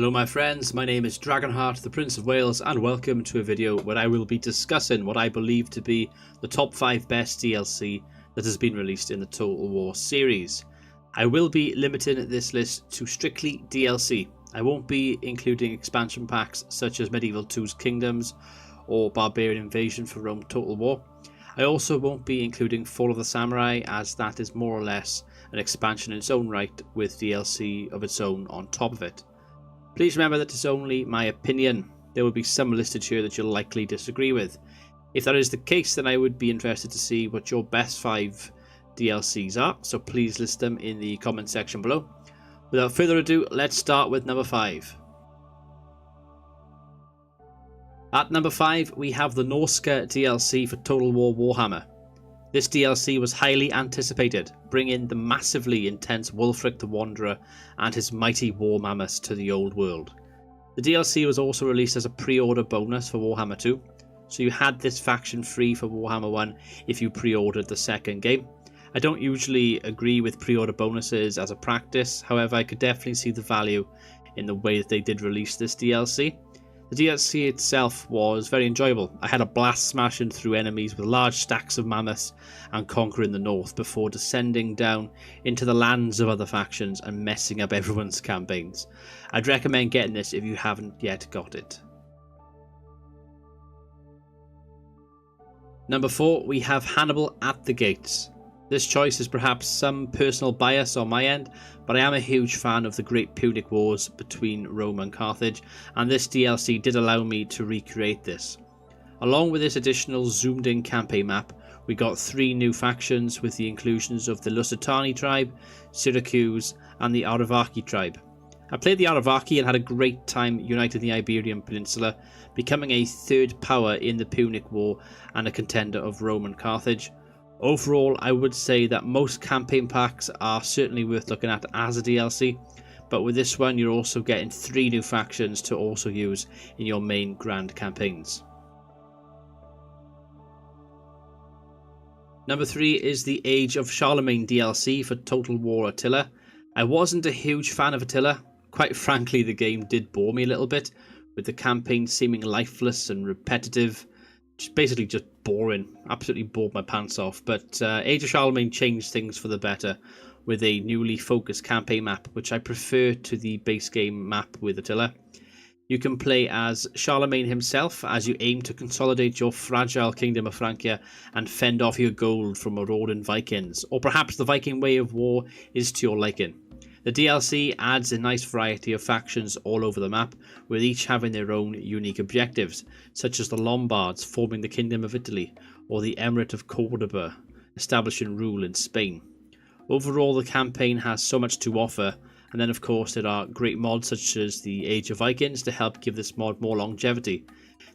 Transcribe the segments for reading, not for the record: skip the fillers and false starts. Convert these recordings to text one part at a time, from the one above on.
Hello my friends, my name is Dragonheart, the Prince of Wales, and welcome to a video where I will be discussing what I believe to be the top 5 best DLC that has been released in the Total War series. I will be limiting this list to strictly DLC. I won't be including expansion packs such as Medieval 2's Kingdoms or Barbarian Invasion for Rome Total War. I also won't be including Fall of the Samurai, as that is more or less an expansion in its own right with DLC of its own on top of it. Please remember that it's only my opinion. There will be some listed here that you'll likely disagree with. If that is the case, then I would be interested to see what your best 5 DLCs are, so please list them in the comment section below. Without further ado, let's start with number 5. At number 5, we have the Noire DLC for Total War Warhammer. This DLC was highly anticipated, bringing the massively intense Wulfric the Wanderer and his mighty war mammoths to the old world. The DLC was also released as a pre-order bonus for Warhammer 2, so you had this faction free for Warhammer 1 if you pre-ordered the second game. I don't usually agree with pre-order bonuses as a practice, however I could definitely see the value in the way that they did release this DLC. The DLC itself was very enjoyable. I had a blast smashing through enemies with large stacks of mammoths and conquering the north before descending down into the lands of other factions and messing up everyone's campaigns. I'd recommend getting this if you haven't yet got it. Number 4, we have Hannibal at the Gates. This choice is perhaps some personal bias on my end, but I am a huge fan of the Great Punic Wars between Rome and Carthage, and this DLC did allow me to recreate this. Along with this additional zoomed in campaign map, we got 3 new factions with the inclusions of the Lusitani tribe, Syracuse, and the Aravaki tribe. I played the Aravaki and had a great time uniting the Iberian Peninsula, becoming a third power in the Punic War and a contender of Rome and Carthage. Overall, I would say that most campaign packs are certainly worth looking at as a DLC, but with this one you're also getting 3 new factions to also use in your main grand campaigns. Number 3 is the Age of Charlemagne DLC for Total War Attila. I wasn't a huge fan of Attila. Quite frankly, the game did bore me a little bit, with the campaign seeming lifeless and repetitive. Basically just boring, absolutely bored my pants off, but Age of Charlemagne changed things for the better with a newly focused campaign map, which I prefer to the base game map with Attila. You can play as Charlemagne himself as you aim to consolidate your fragile kingdom of Francia and fend off your gold from marauding Vikings, or perhaps the Viking way of war is to your liking. The DLC adds a nice variety of factions all over the map, with each having their own unique objectives, such as the Lombards forming the Kingdom of Italy, or the Emirate of Cordoba establishing rule in Spain. Overall, the campaign has so much to offer, and then of course there are great mods such as the Age of Vikings to help give this mod more longevity.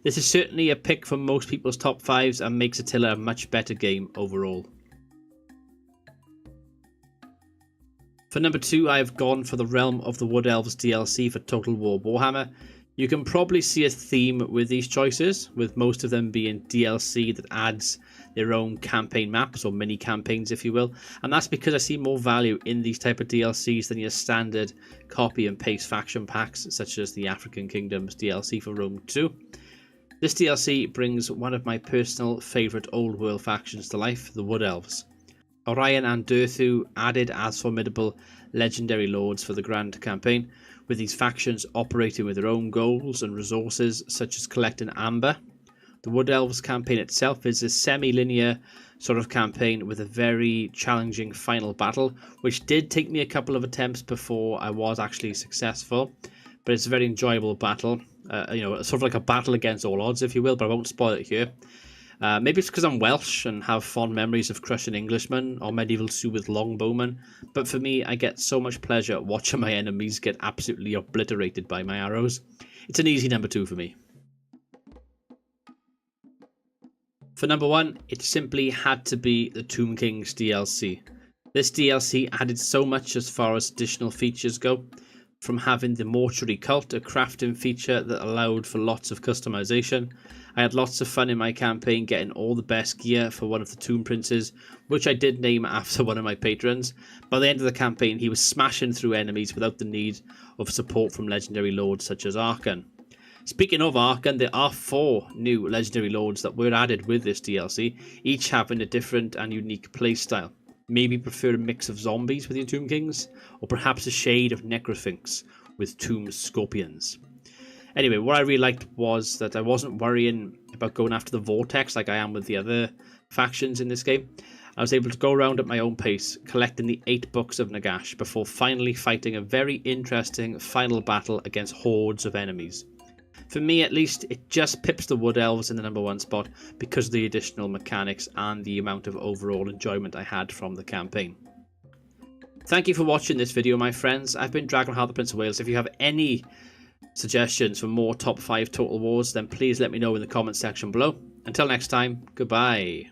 This is certainly a pick for most people's top 5s and makes Attila a much better game overall. For number 2, I have gone for the Realm of the Wood Elves DLC for Total War Warhammer. You can probably see a theme with these choices, with most of them being DLC that adds their own campaign maps, or mini campaigns if you will, and that's because I see more value in these type of DLCs than your standard copy and paste faction packs such as the African Kingdoms DLC for Rome 2. This DLC brings one of my personal favourite old world factions to life, the Wood Elves. Orion and Durthu added as formidable legendary lords for the grand campaign, with these factions operating with their own goals and resources such as collecting amber. The Wood Elves campaign itself is a semi-linear sort of campaign with a very challenging final battle, which did take me a couple of attempts before I was actually successful, but it's a very enjoyable battle. Sort of like a battle against all odds if you will, but I won't spoil it here. Maybe it's because I'm Welsh and have fond memories of crushing Englishmen or Medieval 2 with longbowmen, but for me I get so much pleasure watching my enemies get absolutely obliterated by my arrows. It's an easy number 2 for me. For number 1, it simply had to be the Tomb Kings DLC. This DLC added so much as far as additional features go. from having the mortuary cult, a crafting feature that allowed for lots of customization. I had lots of fun in my campaign getting all the best gear for one of the Tomb Princes, which I did name after one of my patrons. By the end of the campaign, he was smashing through enemies without the need of support from legendary lords such as Archon. Speaking of Archon, there are 4 new legendary lords that were added with this DLC, each having a different and unique playstyle. Maybe prefer a mix of zombies with your Tomb Kings, or perhaps a shade of Necrosphinx with Tomb Scorpions. Anyway, what I really liked was that I wasn't worrying about going after the Vortex like I am with the other factions in this game. I was able to go around at my own pace, collecting the 8 books of Nagash before finally fighting a very interesting final battle against hordes of enemies. For me at least, it just pips the Wood Elves in the #1 spot because of the additional mechanics and the amount of overall enjoyment I had from the campaign. Thank you for watching this video, my friends. I've been Dragonheart the Prince of Wales. If you have any suggestions for more top 5 Total Wars, then please let me know in the comment section below. Until next time, goodbye.